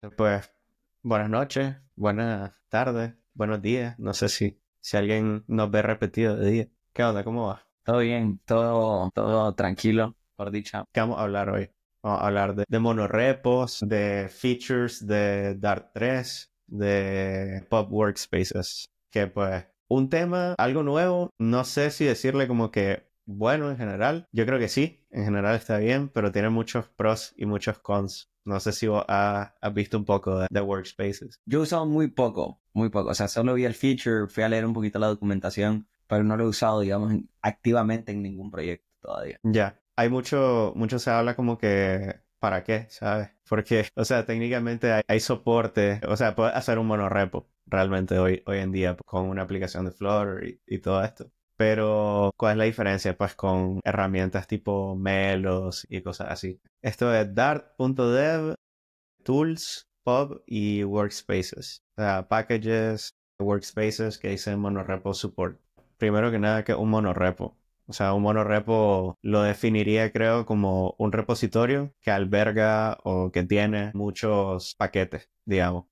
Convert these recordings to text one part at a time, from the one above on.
Pues buenas noches, buenas tardes, buenos días. No sé si alguien nos ve repetido de día. ¿Qué onda? ¿Cómo va? Todo bien, todo tranquilo, por dicha. ¿Qué vamos a hablar hoy? Vamos a hablar de monorepos, de features de Dart 3, de Pub Workspaces. Que pues, un tema, algo nuevo. No sé si decirle como que bueno en general. Yo creo que sí, en general está bien, pero tiene muchos pros y muchos cons. No sé si vos has visto un poco de Workspaces. Yo he usado muy poco. O sea, solo vi el feature, fui a leer un poquito la documentación, pero no lo he usado, digamos, activamente en ningún proyecto todavía. Ya, hay mucho se habla como que, ¿para qué? ¿Sabes? Porque, o sea, técnicamente hay soporte, o sea, puedes hacer un monorepo realmente hoy en día con una aplicación de Flutter y todo esto. Pero, ¿cuál es la diferencia? Pues con herramientas tipo Melos y cosas así. Esto es Dart.dev, Tools, Pub y Workspaces. O sea, packages, workspaces que dicen monorepo support. Primero que nada, que un monorepo. O sea, un monorepo lo definiría, creo, como un repositorio que alberga o que tiene muchos paquetes, digamos,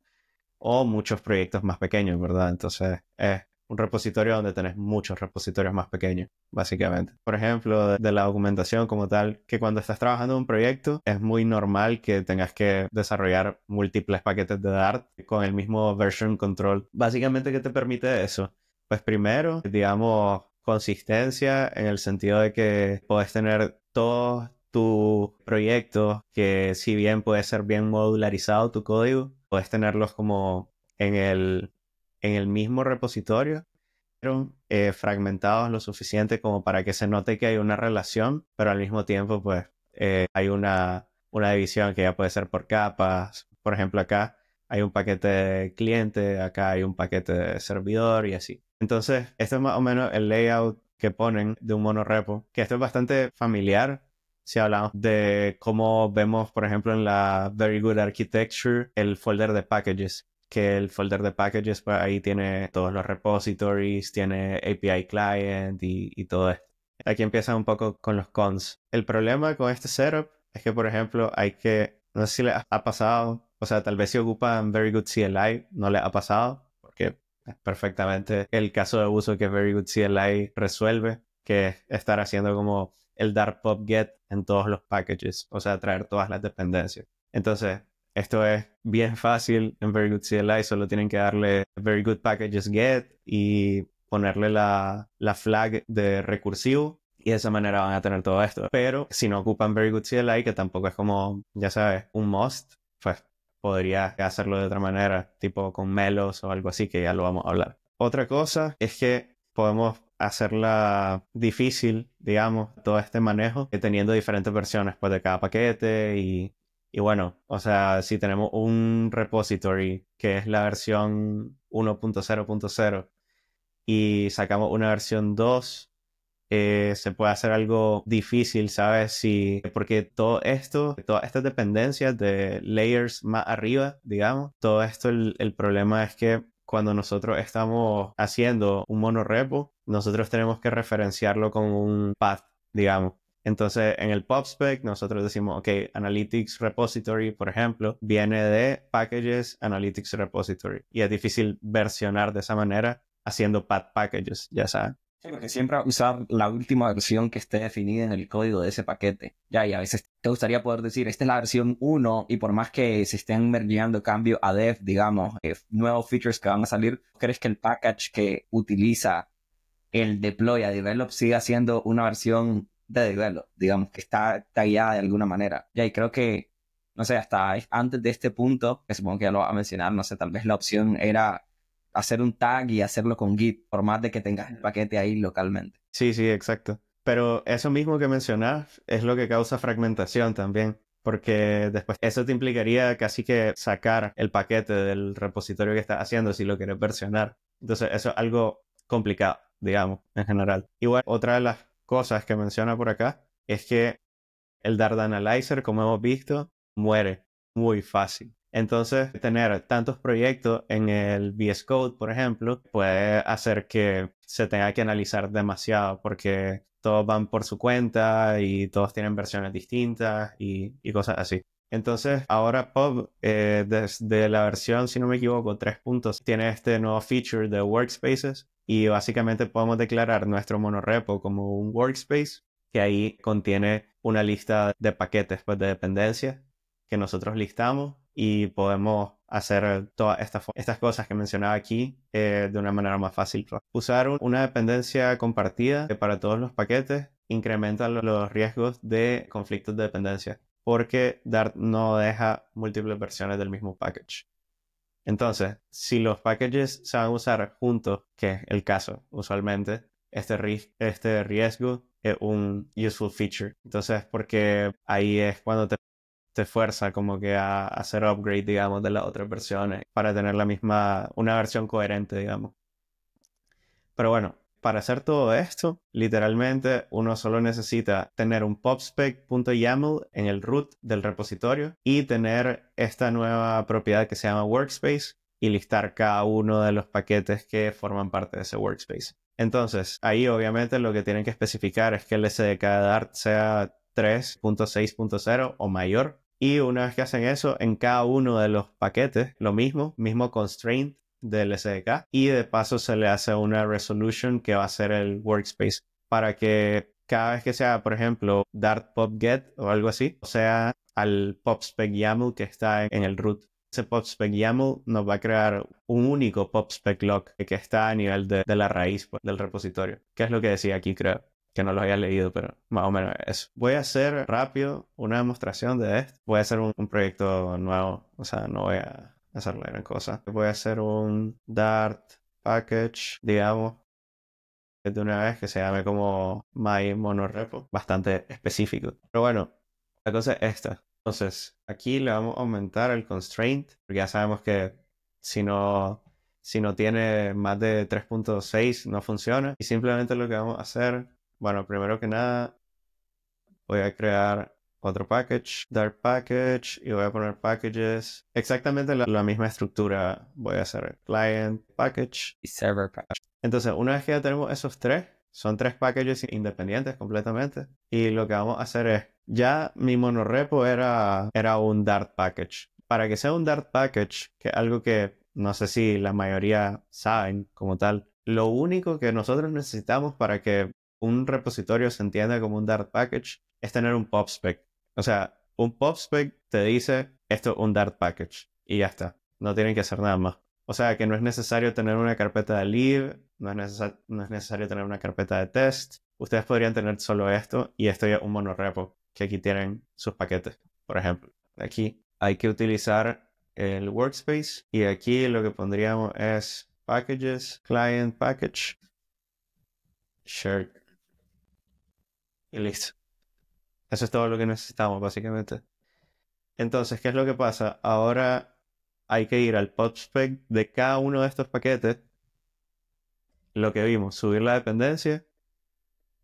o muchos proyectos más pequeños, ¿verdad? Entonces, es un repositorio donde tenés muchos repositorios más pequeños, básicamente. Por ejemplo, de la documentación como tal, que cuando estás trabajando en un proyecto es muy normal que tengas que desarrollar múltiples paquetes de Dart con el mismo version control. Básicamente, ¿qué te permite eso? Pues primero, digamos, consistencia en el sentido de que puedes tener todos tus proyectos que si bien puede ser bien modularizado tu código, puedes tenerlos como en el mismo repositorio, pero fragmentados lo suficiente como para que se note que hay una relación, pero al mismo tiempo pues hay una división que ya puede ser por capas. Por ejemplo, acá hay un paquete de cliente, acá hay un paquete de servidor y así. Entonces, esto es más o menos el layout que ponen de un monorepo, que esto es bastante familiar si hablamos de cómo vemos, por ejemplo, en la Very Good Architecture, el folder de packages. Que el folder de packages, pues ahí tiene todos los repositories, tiene API client y todo esto. Aquí empieza un poco con los cons. El problema con este setup es que, por ejemplo, no sé si les ha pasado, o sea, tal vez si ocupan Very Good CLI, no les ha pasado, porque es perfectamente el caso de uso que Very Good CLI resuelve, que es estar haciendo como el Dart pub get en todos los packages, o sea, traer todas las dependencias. Entonces, esto es bien fácil en Very Good CLI, solo tienen que darle Very Good Packages Get y ponerle la flag de recursivo y de esa manera van a tener todo esto. Pero si no ocupan Very Good CLI, que tampoco es como, ya sabes, un must, pues podría hacerlo de otra manera, tipo con Melos o algo así, que ya lo vamos a hablar. Otra cosa es que podemos hacerla difícil, digamos, todo este manejo, teniendo diferentes versiones pues, de cada paquete y bueno, o sea, si tenemos un repository que es la versión 1.0.0 y sacamos una versión 2, se puede hacer algo difícil, ¿sabes? Porque todo esto, todas estas dependencias de layers más arriba, digamos, todo esto, el problema es que cuando nosotros estamos haciendo un monorepo, nosotros tenemos que referenciarlo con un path, digamos. Entonces, en el PubSpec, nosotros decimos, ok, Analytics Repository, por ejemplo, viene de Packages Analytics Repository. Y es difícil versionar de esa manera haciendo path packages, ya sabes. Sí, porque siempre usar la última versión que esté definida en el código de ese paquete. Ya, y a veces te gustaría poder decir, esta es la versión uno y por más que se estén mergeando cambio a dev, digamos, nuevos features que van a salir, ¿crees que el package que utiliza el deploy a develop siga siendo una versión de develop, digamos, que está tagueada de alguna manera? Ya, y creo que, no sé, hasta antes de este punto, que supongo que ya lo va a mencionar, no sé, tal vez la opción era hacer un tag y hacerlo con Git, por más de que tengas el paquete ahí localmente. Sí, sí, exacto. Pero eso mismo que mencionas es lo que causa fragmentación también, porque después eso te implicaría casi que sacar el paquete del repositorio que estás haciendo si lo quieres versionar. Entonces eso es algo complicado, digamos, en general. Igual, otra de las cosas que menciona por acá es que el Dart Analyzer, como hemos visto, muere muy fácil. Entonces, tener tantos proyectos en el VS Code, por ejemplo, puede hacer que se tenga que analizar demasiado porque todos van por su cuenta y todos tienen versiones distintas y cosas así. Entonces, ahora Pub, desde la versión, si no me equivoco, 3 puntos, tiene este nuevo feature de workspaces y básicamente podemos declarar nuestro monorepo como un workspace que ahí contiene una lista de paquetes pues, de dependencias que nosotros listamos y podemos hacer todas estas cosas que mencionaba aquí de una manera más fácil. Usar una dependencia compartida para todos los paquetes incrementa los riesgos de conflictos de dependencia, porque Dart no deja múltiples versiones del mismo package. Entonces, si los packages se van a usar juntos, que es el caso usualmente, este riesgo es un useful feature. Entonces, porque ahí es cuando te fuerza como que a hacer upgrade, digamos, de las otras versiones para tener una versión coherente, digamos. Pero bueno, para hacer todo esto, literalmente uno solo necesita tener un popspec.yaml en el root del repositorio y tener esta nueva propiedad que se llama workspace y listar cada uno de los paquetes que forman parte de ese workspace. Entonces, ahí obviamente lo que tienen que especificar es que el SDK de Dart sea 3.6.0 o mayor. Y una vez que hacen eso, en cada uno de los paquetes, lo mismo constraint del SDK, y de paso se le hace una resolution que va a ser el workspace para que cada vez que sea, por ejemplo, Dart pop get o algo así, o sea, al popspec YAML que está en el root. Ese popspec YAML nos va a crear un único popspec log que está a nivel de la raíz pues, del repositorio, que es lo que decía aquí, creo. Que no los había leído, pero más o menos eso. Voy a hacer rápido una demostración de esto. Voy a hacer un proyecto nuevo, o sea, no voy a hacer la gran cosa. Voy a hacer un Dart package, digamos, de una vez que se llame como my monorepo, bastante específico. Pero bueno, la cosa es esta. Entonces, aquí le vamos a aumentar el constraint, porque ya sabemos que si no tiene más de 3.6 no funciona. Y simplemente lo que vamos a hacer, bueno, primero que nada, voy a crear otro package, Dart package, y voy a poner packages. Exactamente la misma estructura voy a hacer. Client package Y server package. Entonces, una vez que ya tenemos esos tres, son tres packages independientes completamente. Y lo que vamos a hacer es, ya mi monorepo era un Dart package. Para que sea un Dart package, que es algo que no sé si la mayoría saben como tal, lo único que nosotros necesitamos para que un repositorio se entienda como un Dart package es tener un popspec. O sea, un popspec te dice esto es un Dart package y ya está. No tienen que hacer nada más. O sea, que no es necesario tener una carpeta de lib, no es necesario tener una carpeta de test. Ustedes podrían tener solo esto y esto ya es un monorepo, que aquí tienen sus paquetes. Por ejemplo, aquí hay que utilizar el workspace y aquí lo que pondríamos es packages, client package, shared y listo. Eso es todo lo que necesitamos básicamente. Entonces, ¿qué es lo que pasa? Ahora hay que ir al popspec de cada uno de estos paquetes. Lo que vimos, subir la dependencia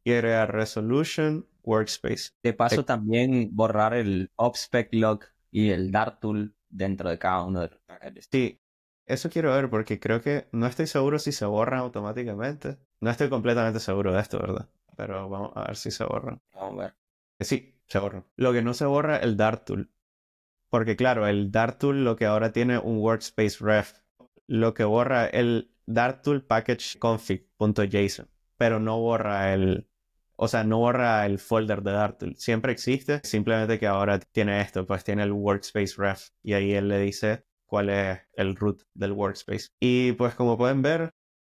y agregar resolution workspace. De paso, también borrar el obspec log y el Dart tool dentro de cada uno de los packages. Sí, eso quiero ver porque creo que no estoy seguro si se borran automáticamente. No estoy completamente seguro de esto, ¿verdad? Pero vamos a ver si se borran. Vamos a ver. Sí, se borran. Lo que no se borra es el Dart tool. Porque claro, el Dart tool lo que ahora tiene un workspace ref. Lo que borra el Dart tool package config.json. Pero no borra no borra el folder de Dartool. Siempre existe, simplemente que ahora tiene esto, pues tiene el workspace ref y ahí él le dice cuál es el root del workspace. Y pues como pueden ver,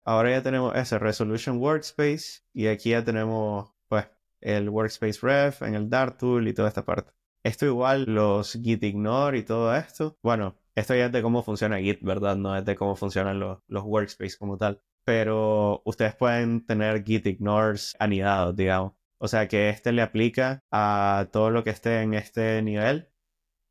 ahora ya tenemos ese resolution workspace y aquí ya tenemos pues el workspace ref en el Dartool y toda esta parte. Esto igual, los git ignore y todo esto. Bueno, esto ya es de cómo funciona Git, ¿verdad? No es de cómo funcionan los workspace como tal. Pero ustedes pueden tener git ignores anidados, digamos. O sea que este le aplica a todo lo que esté en este nivel.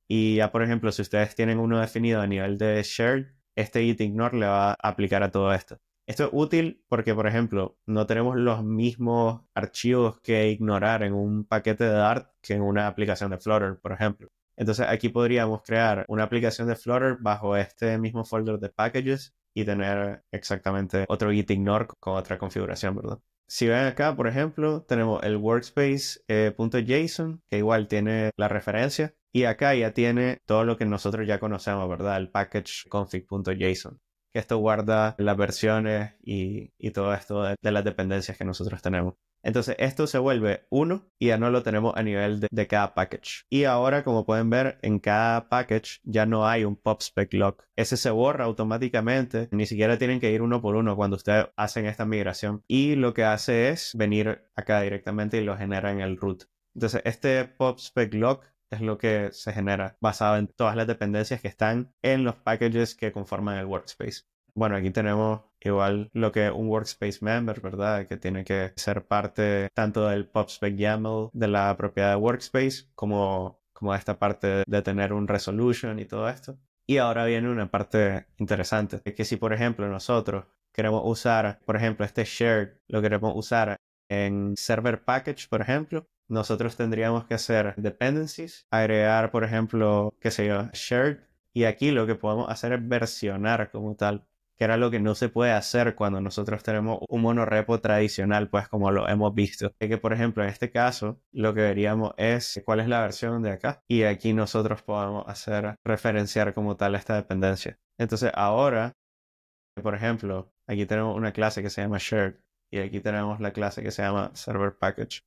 Y ya, por ejemplo, si ustedes tienen uno definido a nivel de shared, este git ignore le va a aplicar a todo esto. Esto es útil porque, por ejemplo, no tenemos los mismos archivos que ignorar en un paquete de Dart que en una aplicación de Flutter, por ejemplo. Entonces aquí podríamos crear una aplicación de Flutter bajo este mismo folder de packages y tener exactamente otro git ignore con otra configuración, ¿verdad? Si ven acá, por ejemplo, tenemos el workspace.json, que igual tiene la referencia, Y acá ya tiene todo lo que nosotros ya conocemos, ¿verdad? El package config.json. Que esto guarda las versiones y todo esto de las dependencias que nosotros tenemos. Entonces esto se vuelve uno y ya no lo tenemos a nivel de cada package. Y ahora, como pueden ver, en cada package ya no hay un PubSpec lock. Ese se borra automáticamente. Ni siquiera tienen que ir uno por uno cuando ustedes hacen esta migración. Y lo que hace es venir acá directamente y lo genera en el root. Entonces este PubSpec lock es lo que se genera basado en todas las dependencias que están en los packages que conforman el workspace. Bueno, aquí tenemos igual lo que es un workspace member, ¿verdad? Que tiene que ser parte tanto del PubSpec YAML de la propiedad de workspace como esta parte de tener un resolution y todo esto. Y ahora viene una parte interesante, que si por ejemplo nosotros queremos usar, por ejemplo, este shared, lo queremos usar en server package, por ejemplo, nosotros tendríamos que hacer dependencies, agregar, por ejemplo, qué sé yo, shared, y aquí lo que podemos hacer es versionar como tal, que era lo que no se puede hacer cuando nosotros tenemos un monorepo tradicional, pues como lo hemos visto. Es que, por ejemplo, en este caso, lo que veríamos es cuál es la versión de acá, y aquí nosotros podemos hacer referenciar como tal esta dependencia. Entonces ahora, por ejemplo, aquí tenemos una clase que se llama shared, y aquí tenemos la clase que se llama server package.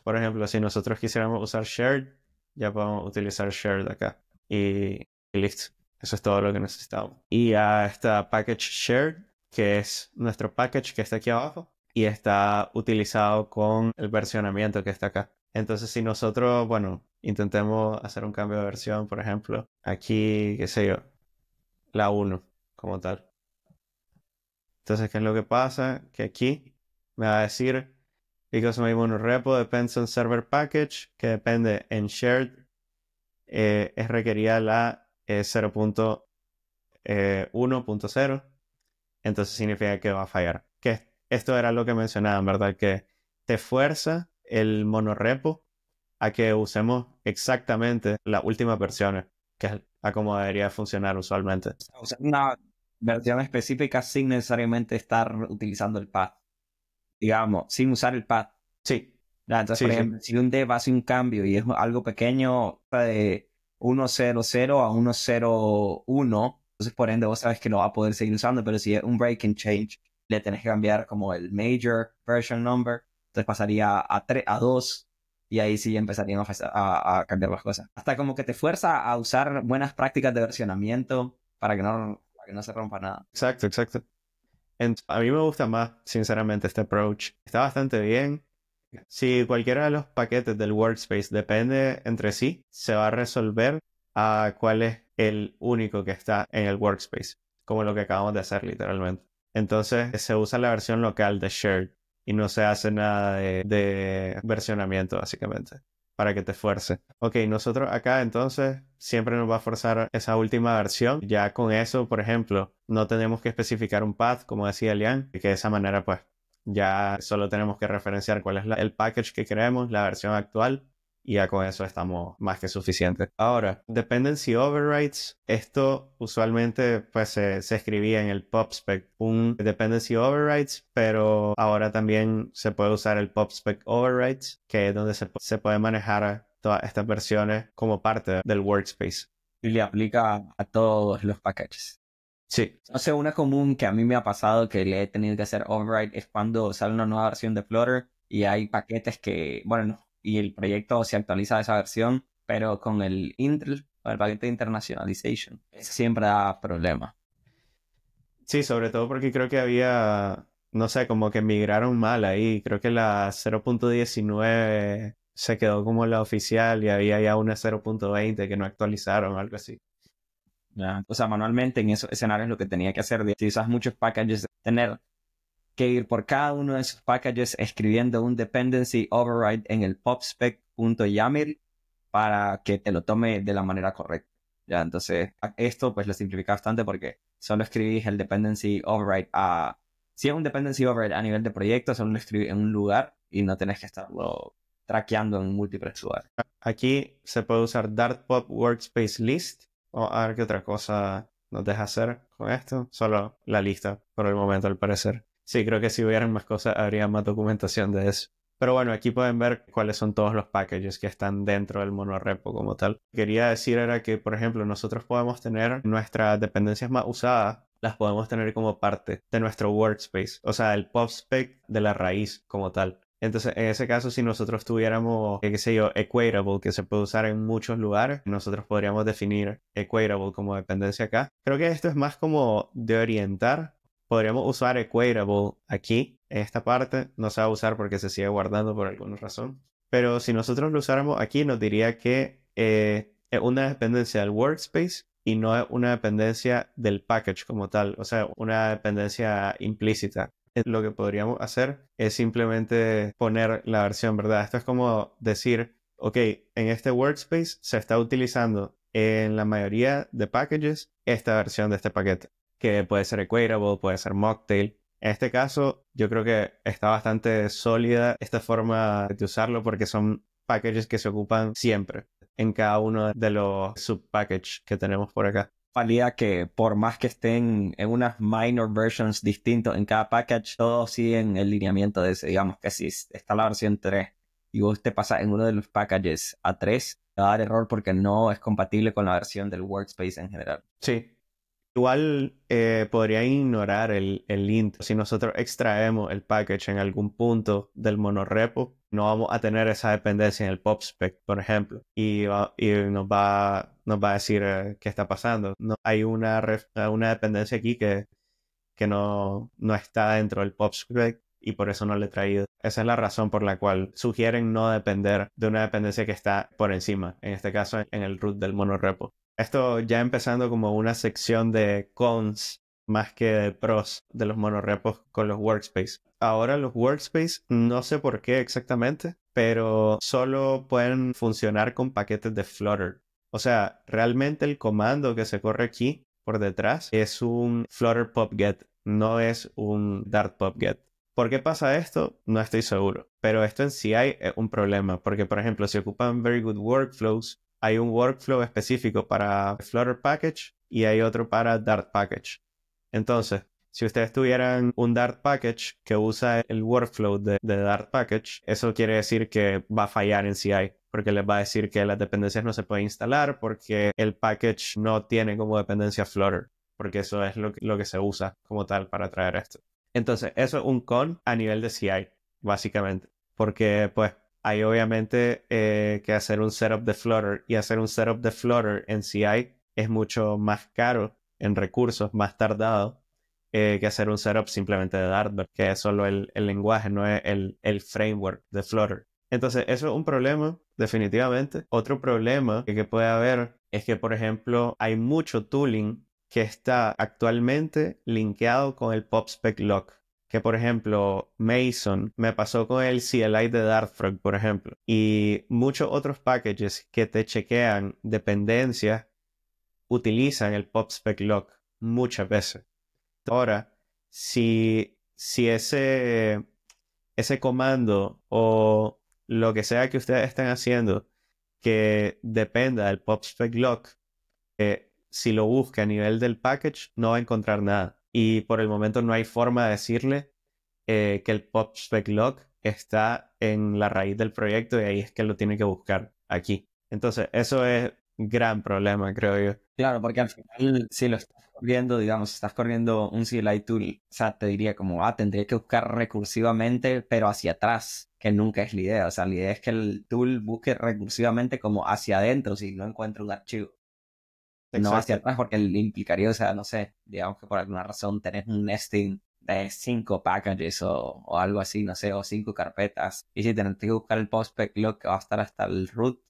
Por ejemplo, si nosotros quisiéramos usar shared, ya podemos utilizar shared acá. Y listo. Eso es todo lo que necesitamos. Y a esta package shared, que es nuestro package que está aquí abajo, y está utilizado con el versionamiento que está acá. Entonces, si nosotros, bueno, intentemos hacer un cambio de versión, por ejemplo, aquí, qué sé yo, la 1 como tal. Entonces, ¿qué es lo que pasa? Que aquí me va a decir because my monorepo depends on server package, que depende en shared, es requerida la 0.1.0, entonces significa que va a fallar. Que esto era lo que mencionaban, ¿verdad? Que te fuerza el monorepo a que usemos exactamente las últimas versiones, que es a como debería funcionar usualmente. Usar una versión específica sin necesariamente estar utilizando el path. Digamos, sin usar el path. Sí, Ya, entonces, por sí, sí. ejemplo, si un dev hace un cambio y es algo pequeño, de 1.0.0 a 1.0.1, entonces por ende vos sabes que lo va a poder seguir usando, pero si es un break and change, le tenés que cambiar como el major version number, entonces pasaría a 3, a 2, y ahí sí empezarían a cambiar las cosas. Hasta como que te fuerza a usar buenas prácticas de versionamiento para que no se rompa nada. Exacto, exacto. A mí me gusta más, sinceramente, este approach. Está bastante bien. Si cualquiera de los paquetes del workspace depende entre sí, se va a resolver a cuál es el único que está en el workspace, como lo que acabamos de hacer literalmente. Entonces se usa la versión local de shared y no se hace nada de versionamiento básicamente para que te fuerce. Ok, nosotros acá entonces siempre nos va a forzar esa última versión. Ya con eso, por ejemplo, no tenemos que especificar un path, como decía Lian, que de esa manera pues ya solo tenemos que referenciar cuál es el package que queremos, la versión actual, y ya con eso estamos más que suficientes. Ahora, dependency overrides, esto usualmente pues se escribía en el PubSpec, un dependency overrides, pero ahora también se puede usar el PubSpec overrides, que es donde se puede manejar todas estas versiones como parte del workspace. Y le aplica a todos los packages. Sí. No sé, una común que a mí me ha pasado que le he tenido que hacer override es cuando sale una nueva versión de Flutter y hay paquetes que, bueno, no, y el proyecto se actualiza a esa versión, pero con el Intel, o el paquete de internationalization, ese siempre da problema. Sí, sobre todo porque creo que había, no sé, como que migraron mal ahí. Creo que la 0.19 se quedó como la oficial y había ya una 0.20 que no actualizaron o algo así. ¿Ya? O sea, manualmente en esos escenarios lo que tenía que hacer, si usas muchos packages, tener que ir por cada uno de esos packages escribiendo un dependency override en el pubspec.yaml para que te lo tome de la manera correcta. Ya, entonces esto pues lo simplifica bastante porque solo escribís el dependency override si es un dependency override a nivel de proyecto, solo lo escribís en un lugar y no tenés que estarlo traqueando en múltiples lugares. Aquí se puede usar Dartpub Workspace List. O a ver qué otra cosa nos deja hacer con esto. Solo la lista por el momento, al parecer. Sí, creo que si hubieran más cosas, habría más documentación de eso. Pero bueno, aquí pueden ver cuáles son todos los packages que están dentro del monorepo como tal. Lo que quería decir era que, por ejemplo, nosotros podemos tener nuestras dependencias más usadas, las podemos tener como parte de nuestro workspace, o sea, el PubSpec de la raíz como tal. Entonces, en ese caso, si nosotros tuviéramos, qué sé yo, Equatable, que se puede usar en muchos lugares, nosotros podríamos definir Equatable como dependencia acá. Creo que esto es más como de orientar. Podríamos usar Equatable aquí, en esta parte. No se va a usar porque se sigue guardando por alguna razón. Pero si nosotros lo usáramos aquí, nos diría que es una dependencia del workspace y no es una dependencia del package como tal. O sea, una dependencia implícita. Lo que podríamos hacer es simplemente poner la versión, ¿verdad? Esto es como decir, ok, en este workspace se está utilizando en la mayoría de packages esta versión de este paquete, que puede ser Equatable, puede ser Mocktail. En este caso, yo creo que está bastante sólida esta forma de usarlo porque son packages que se ocupan siempre en cada uno de los subpackages que tenemos por acá. Valida que por más que estén en unas minor versions distintos en cada package, todos siguen el lineamiento de ese. Digamos que si está la versión 3 y vos te pasas en uno de los packages a 3, te va a dar error porque no es compatible con la versión del workspace en general. Sí. Igual podría ignorar el int. Si nosotros extraemos el package en algún punto del monorepo, no vamos a tener esa dependencia en el PubSpec, por ejemplo. Y nos va a decir qué está pasando. No, hay una dependencia aquí que no está dentro del PubSpec y por eso no le he traído. Esa es la razón por la cual sugieren no depender de una dependencia que está por encima, en este caso en el root del monorepo. Esto ya empezando como una sección de cons más que de pros de los monorepos con los workspace. Ahora los workspace, no sé por qué exactamente, pero solo pueden funcionar con paquetes de Flutter. O sea, realmente el comando que se corre aquí por detrás es un Flutter pubget, no es un Dart pubget. ¿Por qué pasa esto? No estoy seguro. Pero esto en sí es un problema, porque por ejemplo, si ocupan Very Good Workflows, hay un workflow específico para Flutter Package y hay otro para Dart Package. Entonces, si ustedes tuvieran un Dart Package que usa el workflow de Dart Package, eso quiere decir que va a fallar en CI, porque les va a decir que las dependencias no se pueden instalar porque el package no tiene como dependencia Flutter, porque eso es lo que se usa como tal para traer esto. Entonces, eso es un con a nivel de CI, básicamente, porque pues hay obviamente que hacer un setup de Flutter y hacer un setup de Flutter en CI es mucho más caro en recursos, más tardado que hacer un setup simplemente de Dart, que es solo el lenguaje, no es el framework de Flutter. Entonces, eso es un problema, definitivamente. Otro problema que puede haber es que, por ejemplo, hay mucho tooling que está actualmente linkeado con el PubSpec lock. Que, por ejemplo, Mason me pasó con el CLI de Dartfrog, por ejemplo. Y muchos otros packages que te chequean dependencias utilizan el PubSpec lock muchas veces. Ahora, si ese comando o lo que sea que ustedes estén haciendo que dependa del PubSpec lock, si lo busca a nivel del package, no va a encontrar nada. Y por el momento no hay forma de decirle que el PubSpec lock está en la raíz del proyecto y ahí es que lo tiene que buscar aquí. Entonces, eso es un gran problema, creo yo. Claro, porque al final, si lo estás corriendo, digamos, estás corriendo un CLI tool, o sea, te diría como, tendría que buscar recursivamente, pero hacia atrás, que nunca es la idea. O sea, la idea es que el tool busque recursivamente como hacia adentro si no encuentra un archivo. No hacia Exacto. atrás, porque le implicaría, o sea, no sé, digamos que por alguna razón tenés un nesting de 5 packages o algo así, no sé, o 5 carpetas. Y si tenés que buscar el postspec log que va a estar hasta el root,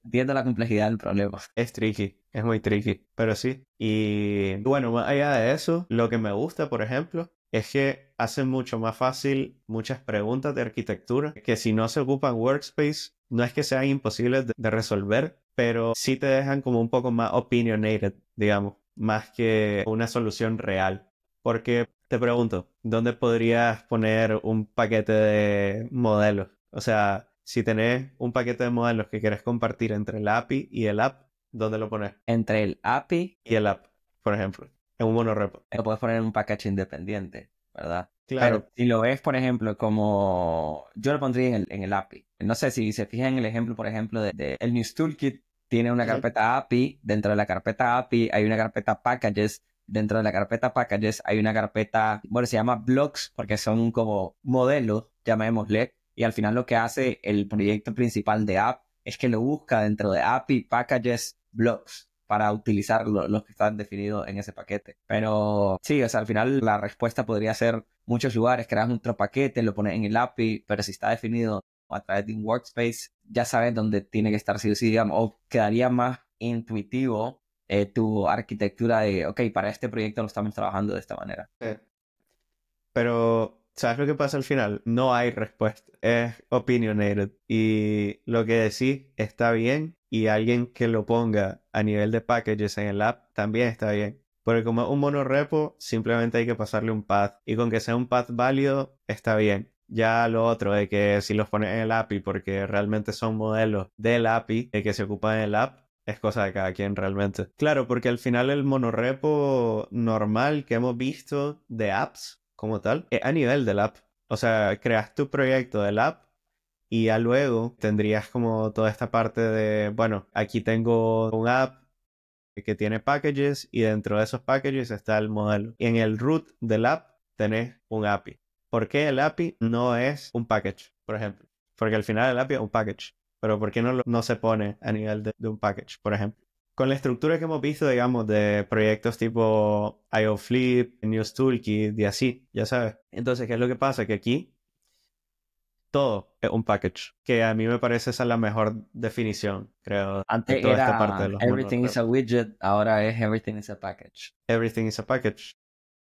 entiendo la complejidad del problema. Es tricky, es muy tricky, pero sí. Y bueno, más allá de eso, lo que me gusta, por ejemplo, es que hace mucho más fácil muchas preguntas de arquitectura que si no se ocupan workspace, no es que sean imposibles de resolver, pero sí te dejan como un poco más opinionated, digamos, más que una solución real. Porque te pregunto, ¿dónde podrías poner un paquete de modelos? O sea, si tenés un paquete de modelos que quieres compartir entre el API y el app, ¿dónde lo pones? Entre el API, Y el app, por ejemplo, en un monorepo. lo puedes poner en un package independiente, ¿verdad? Pero Claro, si lo ves, por ejemplo, como yo lo pondría en el API. No sé si se fijan en el ejemplo, por ejemplo, de el News Toolkit tiene una ujú, carpeta API. Dentro de la carpeta API hay una carpeta Packages. Dentro de la carpeta Packages hay una carpeta, bueno, se llama Blocks porque son como modelos, llamémosle. Y al final lo que hace el proyecto principal de app es que lo busca dentro de API, Packages, Blocks para utilizar los que están definidos en ese paquete. Pero sí, o sea, al final la respuesta podría ser muchos lugares, creas otro paquete, lo pones en el API, pero si está definido a través de un workspace, ya sabes dónde tiene que estar sí o sí, digamos, o quedaría más intuitivo tu arquitectura de, ok, para este proyecto lo estamos trabajando de esta manera. sí. Pero, ¿sabes lo que pasa al final? No hay respuesta. Es opinionated. Y lo que decís está bien. Y alguien que lo ponga a nivel de packages en el app también está bien. Porque como es un monorepo, simplemente hay que pasarle un path. Y con que sea un path válido, está bien. Ya lo otro de que si los pones en el API porque realmente son modelos del API de que se ocupan en el app, es cosa de cada quien realmente. Claro, porque al final el monorepo normal que hemos visto de apps como tal es a nivel del app. O sea, creas tu proyecto del app y ya luego tendrías como toda esta parte de, bueno, aquí tengo un app que tiene packages y dentro de esos packages está el modelo. Y en el root del app tenés un API. ¿Por qué el API no es un package, por ejemplo? Porque al final el API es un package. Pero ¿por qué no se pone a nivel de un package, por ejemplo? Con la estructura que hemos visto, digamos, de proyectos tipo IOFlip, News Toolkit y así, ya sabes. Entonces, ¿qué es lo que pasa? Que aquí todo es un package, que a mí me parece esa la mejor definición, creo, de Antes toda esta parte de era los Everything is a monorepos. widget, ahora es Everything is a package. Everything is a package.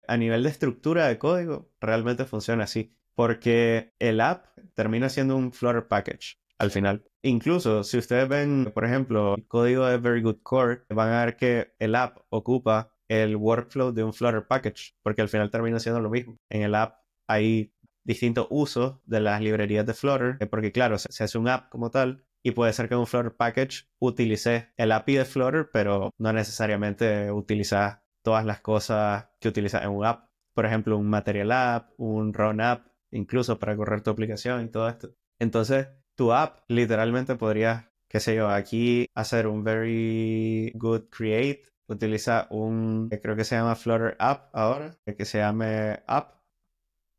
A nivel de estructura de código, realmente funciona así, porque el app termina siendo un Flutter package al final. Incluso si ustedes ven, por ejemplo, el código de Very Good Core, van a ver que el app ocupa el workflow de un Flutter package, porque al final termina siendo lo mismo. En el app hay distintos usos de las librerías de Flutter, porque claro, se hace un app como tal, y puede ser que en un Flutter package utilice el API de Flutter, pero no necesariamente utilizas todas las cosas que utilizas en un app. Por ejemplo, un Material App, un Run App, incluso para correr tu aplicación y todo esto. Entonces, tu app literalmente podrías, qué sé yo, aquí hacer un very good create. Utiliza un, que creo que se llama Flutter App ahora, que se llame App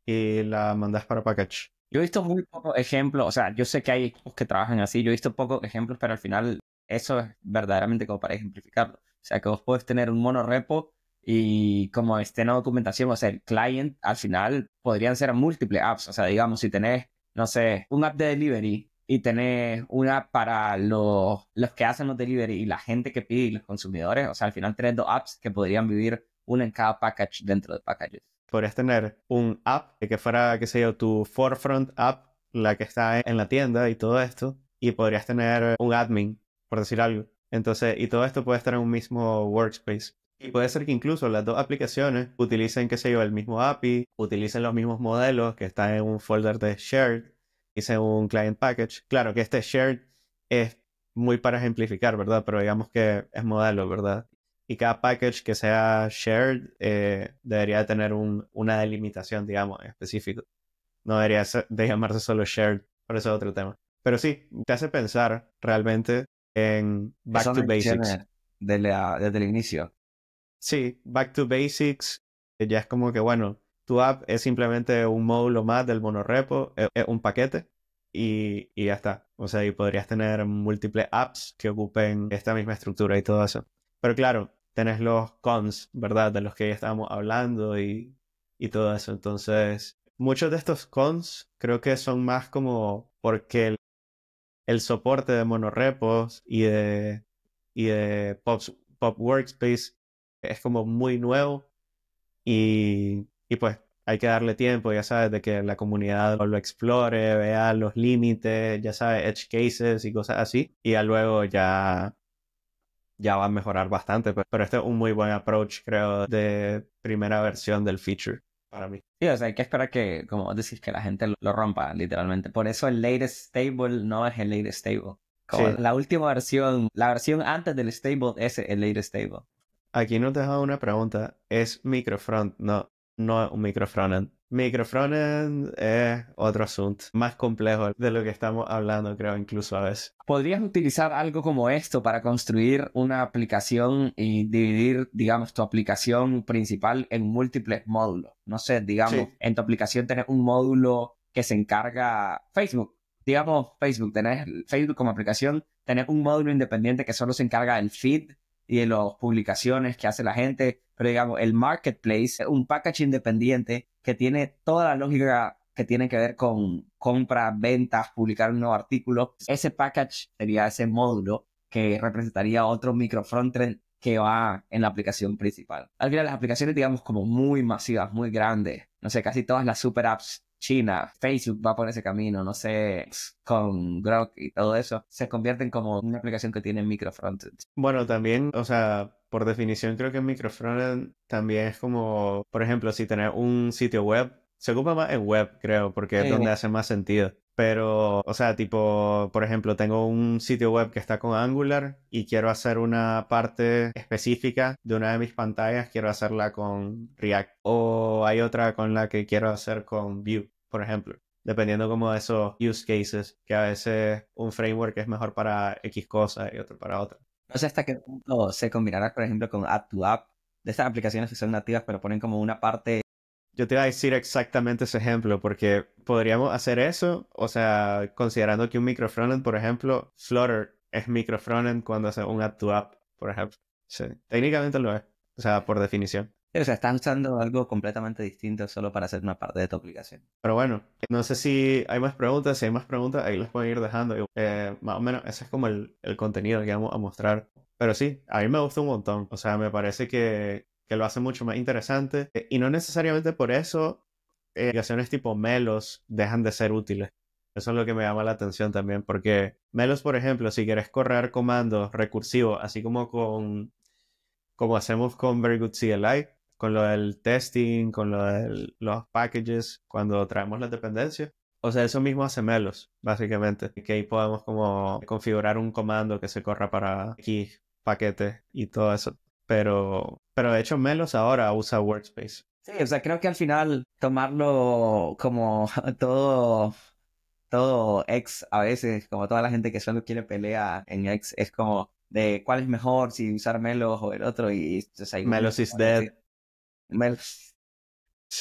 y la mandas para package. Yo he visto muy pocos ejemplos, o sea, yo sé que hay equipos que trabajan así, yo he visto pocos ejemplos, pero al final eso es verdaderamente como para ejemplificarlo. O sea, que vos puedes tener un monorepo y como esté en la documentación, o sea, el client al final podrían ser múltiples apps. O sea, digamos, si tenés, no sé, un app de delivery y tenés una app para los que hacen los delivery y la gente que pide y los consumidores, o sea, al final tenés dos apps que podrían vivir una en cada package dentro de packages. Podrías tener un app que fuera, qué sé yo, tu forefront app, la que está en la tienda y todo esto, y podrías tener un admin, por decir algo. Entonces, y todo esto puede estar en un mismo workspace. Y puede ser que incluso las dos aplicaciones utilicen, qué sé yo, el mismo API, utilicen los mismos modelos que están en un folder de shared, hice un client package. Claro que este shared es muy para ejemplificar, ¿verdad? Pero digamos que es modelo, ¿verdad? Y cada package que sea shared debería tener una delimitación, digamos, en específico. No debería de llamarse solo shared, pero eso es otro tema. Pero sí, te hace pensar realmente en back Eso to me basics. mencioné desde el inicio. Sí, back to basics ya es como que, bueno, tu app es simplemente un módulo más del monorepo, es un paquete y ya está. O sea, y podrías tener múltiples apps que ocupen esta misma estructura y todo eso. Pero claro, tenés los cons, ¿verdad? De los que ya estábamos hablando y todo eso. Entonces, muchos de estos cons creo que son más como porque el soporte de monorepos y de Pop Workspace es como muy nuevo y pues hay que darle tiempo, ya sabes, de que la comunidad lo explore, vea los límites, ya sabes, edge cases y cosas así. Y ya luego ya va a mejorar bastante. Pero este es un muy buen approach, creo, de primera versión del feature para mí. Sí, o sea, hay que esperar que, como vos decís, que la gente lo rompa, literalmente. Por eso el latest stable no es el latest stable. Como Sí, la última versión, la versión antes del stable es el latest stable. aquí nos deja una pregunta. ¿Es microfront? No, no es un microfrontend, Microfrontend es otro asunto, más complejo de lo que estamos hablando, creo, incluso a veces. ¿Podrías utilizar algo como esto para construir una aplicación y dividir, digamos, tu aplicación principal en múltiples módulos? No sé, digamos, Sí, en tu aplicación tenés un módulo que se encarga Facebook. Digamos, Facebook, tenés Facebook como aplicación, tenés un módulo independiente que solo se encarga del feed y de las publicaciones que hace la gente, pero digamos, el marketplace, un package independiente que tiene toda la lógica que tiene que ver con compras, ventas, publicar un nuevo artículo. Ese package sería ese módulo que representaría otro micro frontend que va en la aplicación principal. Al final, las aplicaciones, digamos, como muy masivas, muy grandes, no sé, casi todas las super apps China, Facebook va por ese camino, no sé, con Grok y todo eso, se convierten como una aplicación que tiene micro frontends. bueno, también, o sea, por definición creo que microfrontend también es como, por ejemplo, si tenés un sitio web, se ocupa más en web, creo, porque es donde hace más sentido. Pero, o sea, tipo, por ejemplo, tengo un sitio web que está con Angular y quiero hacer una parte específica de una de mis pantallas, quiero hacerla con React. O hay otra con la que quiero hacer con Vue, por ejemplo. Dependiendo como de esos use cases, que a veces un framework es mejor para X cosa y otro para otra. No sé hasta qué punto se combinará, por ejemplo, con Add to App, de estas aplicaciones que son nativas, pero ponen como una parte. Yo te iba a decir exactamente ese ejemplo, porque podríamos hacer eso, o sea, considerando que un microfrontend, por ejemplo, Flutter es microfrontend cuando hace un add to app, por ejemplo. Sí, técnicamente lo es, o sea, por definición. O sea, estás usando algo completamente distinto solo para hacer una parte de tu aplicación. Pero bueno, no sé si hay más preguntas, si hay más preguntas, ahí las pueden ir dejando. Más o menos ese es como el contenido que vamos a mostrar. Pero sí, a mí me gusta un montón, o sea, me parece que lo hace mucho más interesante. Y no necesariamente por eso aplicaciones tipo Melos dejan de ser útiles. Eso es lo que me llama la atención también, porque Melos, por ejemplo, si quieres correr comandos recursivos, así como hacemos con Very Good CLI, con lo del testing, con lo de los packages, cuando traemos las dependencias. O sea, eso mismo hace Melos, básicamente. Que ahí podemos como configurar un comando que se corra para X paquete y todo eso. Pero de hecho Melos ahora usa Workspace. Sí, o sea, creo que al final tomarlo como todo X a veces, como toda la gente que solo quiere pelea en X, es como de cuál es mejor, si usar Melos o el otro, y o sea, hay un Melos is dead. Melos,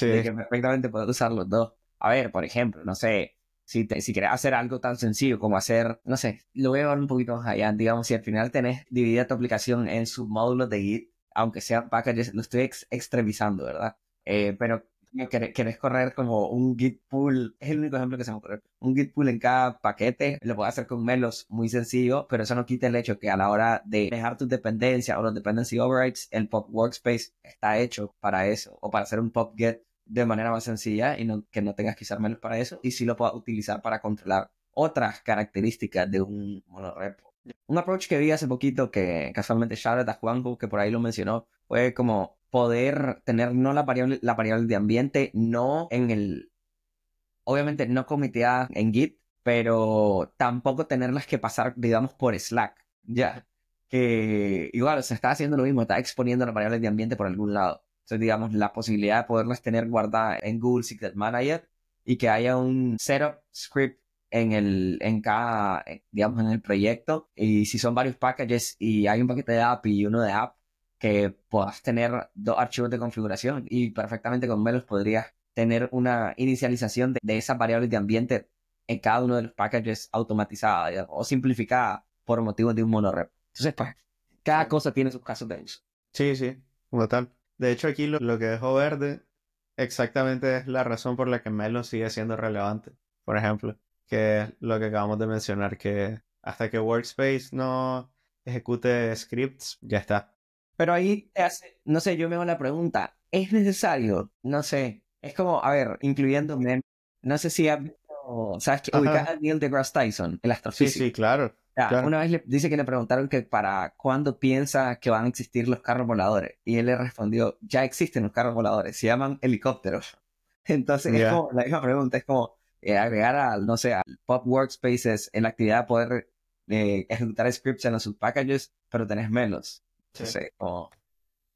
de Sí. que perfectamente puedes usar los dos. A ver, por ejemplo, no sé, si querés hacer algo tan sencillo como hacer, no sé, lo voy a ver un poquito más allá, digamos, si al final tenés dividida tu aplicación en submódulos de Git, aunque sean packages, lo estoy extremizando, ¿verdad? Pero querés correr como un Git pull, es el único ejemplo que se me ocurre, un Git pull en cada paquete, lo puedes hacer con Melos muy sencillo, pero eso no quita el hecho que a la hora de dejar tus dependencias o los dependency overrides, el pop workspace está hecho para eso, o para hacer un pop get de manera más sencilla y que no tengas que usar Melos para eso, y sí lo puedas utilizar para controlar otras características de un monorepo. Un approach que vi hace poquito, que casualmente shoutout a Juanjo, que por ahí lo mencionó, fue como poder tener no la variable de ambiente, no en obviamente no comiteada en Git, pero tampoco tenerlas que pasar, digamos, por Slack, ya. Que igual se está haciendo lo mismo, está exponiendo las variables de ambiente por algún lado. Entonces, digamos, la posibilidad de poderlas tener guardadas en Google Secret Manager y que haya un setup script en cada, digamos, en el proyecto. Y si son varios packages y hay un paquete de app y uno de app, que puedas tener dos archivos de configuración y perfectamente con Melos podrías tener una inicialización de esas variables de ambiente en cada uno de los packages automatizada, digamos, o simplificada por motivos de un monorepo. Entonces, pues, cada cosa tiene sus casos de uso. Sí, sí, como tal. De hecho, aquí lo que dejó verde exactamente es la razón por la que Melo sigue siendo relevante. Por ejemplo, que es lo que acabamos de mencionar, que hasta que Workspace no ejecute scripts, ya está. Pero ahí no sé, yo me hago la pregunta, ¿es necesario? No sé, es como, a ver, incluyéndome, no sé si has visto, ¿sabes que ubicas Ajá. a Neil deGrasse Tyson, el Sí, astrofísico? sí, claro, Ya, claro. una vez dice que le preguntaron que para cuándo piensa que van a existir los carros voladores. Y él le respondió, ya existen los carros voladores, se llaman helicópteros. Entonces es Ya. como, la misma pregunta, es como agregar al, no sé, al Pop Workspaces en la actividad de poder ejecutar scripts en los subpackages, pero tenés menos. Sí. Entonces, como,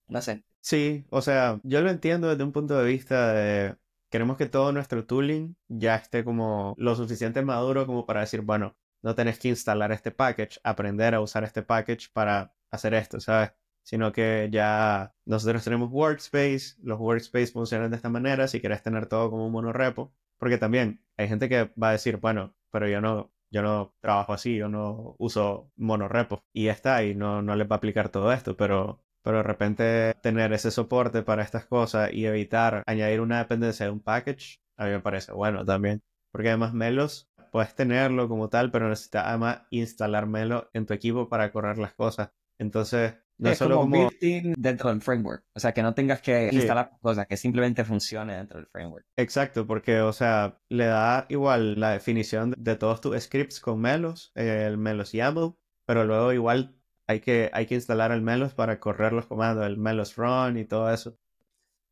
no sé. Sí, o sea, yo lo entiendo desde un punto de vista de queremos que todo nuestro tooling ya esté como lo suficiente maduro como para decir, bueno, no tenés que instalar este package, aprender a usar este package para hacer esto, ¿sabes? Sino que ya nosotros tenemos Workspace, los Workspace funcionan de esta manera, si quieres tener todo como un monorepo, porque también hay gente que va a decir, bueno, pero yo no trabajo así, yo no uso monorepo y ya está, y no les va a aplicar todo esto, pero de repente tener ese soporte para estas cosas y evitar añadir una dependencia de un package, a mí me parece bueno también, porque además Melos puedes tenerlo como tal, pero necesitas además instalar Melo en tu equipo para correr las cosas. Entonces, no es Es solo como como... built-in dentro del framework. O sea, que no tengas que Sí, instalar cosas, que simplemente funcione dentro del framework. exacto, porque, o sea, le da igual la definición de todos tus scripts con Melos, el Melos YAML, pero luego igual hay que instalar el Melos para correr los comandos, el Melos run y todo eso.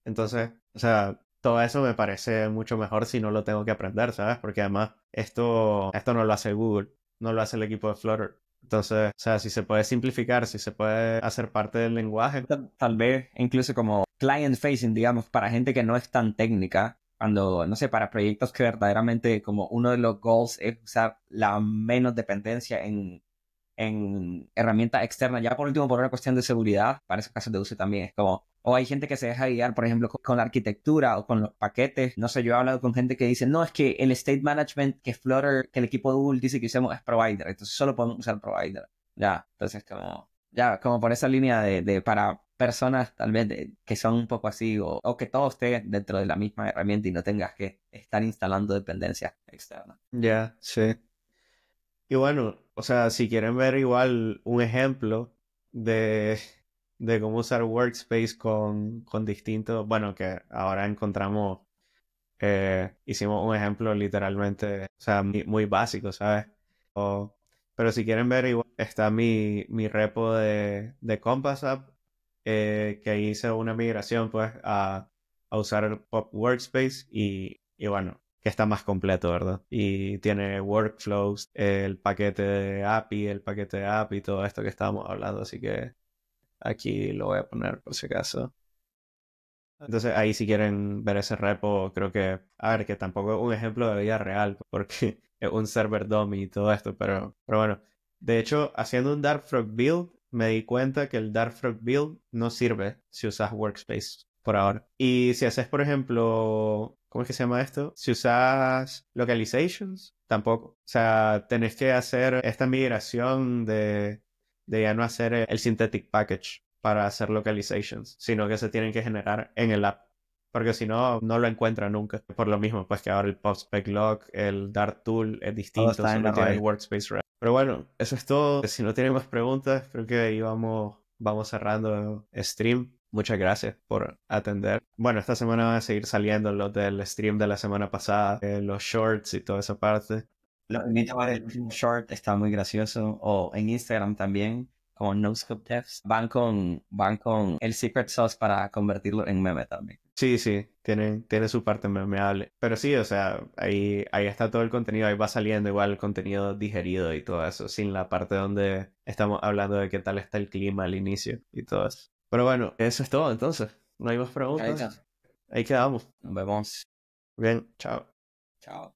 Entonces, o sea, todo eso me parece mucho mejor si no lo tengo que aprender, ¿sabes? Porque además esto no lo hace Google, no lo hace el equipo de Flutter. Entonces, o sea, si se puede simplificar, si se puede hacer parte del lenguaje. Tal vez incluso como client facing, digamos, para gente que no es tan técnica, cuando, no sé, para proyectos que verdaderamente como uno de los goals es usar la menos dependencia en herramientas externas, ya por último por una cuestión de seguridad, para esos casos de uso también es como, o hay gente que se deja guiar, por ejemplo, con la arquitectura o con los paquetes, no sé, yo he hablado con gente que dice, no, es que el state management que Flutter, que el equipo de Google dice que usemos es provider, entonces solo podemos usar provider, ya, entonces como, ya, como por esa línea de para personas tal vez que son un poco así, o que todo esté dentro de la misma herramienta y no tengas que estar instalando dependencias externas. Ya, sí. Y bueno, o sea, si quieren ver igual un ejemplo de, de cómo usar Workspace con distintos, bueno, que ahora encontramos, hicimos un ejemplo literalmente, o sea, muy básico, ¿sabes? O- pero si quieren ver, igual está mi repo de Compass App, que hice una migración pues a usar Pop Workspace y bueno, que está más completo, ¿verdad? Y tiene workflows, el paquete de API, el paquete de API, todo esto que estábamos hablando, así que aquí lo voy a poner por si acaso. Entonces ahí si quieren ver ese repo, creo que, a ver, que tampoco es un ejemplo de vida real, porque es un server dummy y todo esto, pero bueno. De hecho, haciendo un Dartfrog build, me di cuenta que el Dartfrog build no sirve si usas Workspace por ahora. Y si haces, por ejemplo, ¿cómo es que se llama esto? Si usas localizations, tampoco. O sea, tenés que hacer esta migración de ya no hacer el synthetic package para hacer localizations, sino que se tienen que generar en el app. Porque si no, no lo encuentra nunca. Por lo mismo, pues que ahora el PubSpec el Dart Tool es Todo distinto, está en la solo tiene el raíz. Workspace Wrap. Pero bueno, eso es todo. Si no tienen más preguntas, creo que ahí vamos cerrando stream. Muchas gracias por atender. Bueno, esta semana van a seguir saliendo los del stream de la semana pasada, los shorts y toda esa parte. Lo invito a ver el último short, está muy gracioso. O en Instagram también, como NoScope Devs. Van con el secret sauce para convertirlo en meme también. Sí, sí, tiene su parte memeable. Pero sí, o sea, ahí está todo el contenido, ahí va saliendo igual el contenido digerido y todo eso, sin la parte donde estamos hablando de qué tal está el clima al inicio y todo eso. Pero bueno, eso es todo entonces. No hay más Ahí está. preguntas. Ahí quedamos. Nos vemos. Bien, chao. Chao.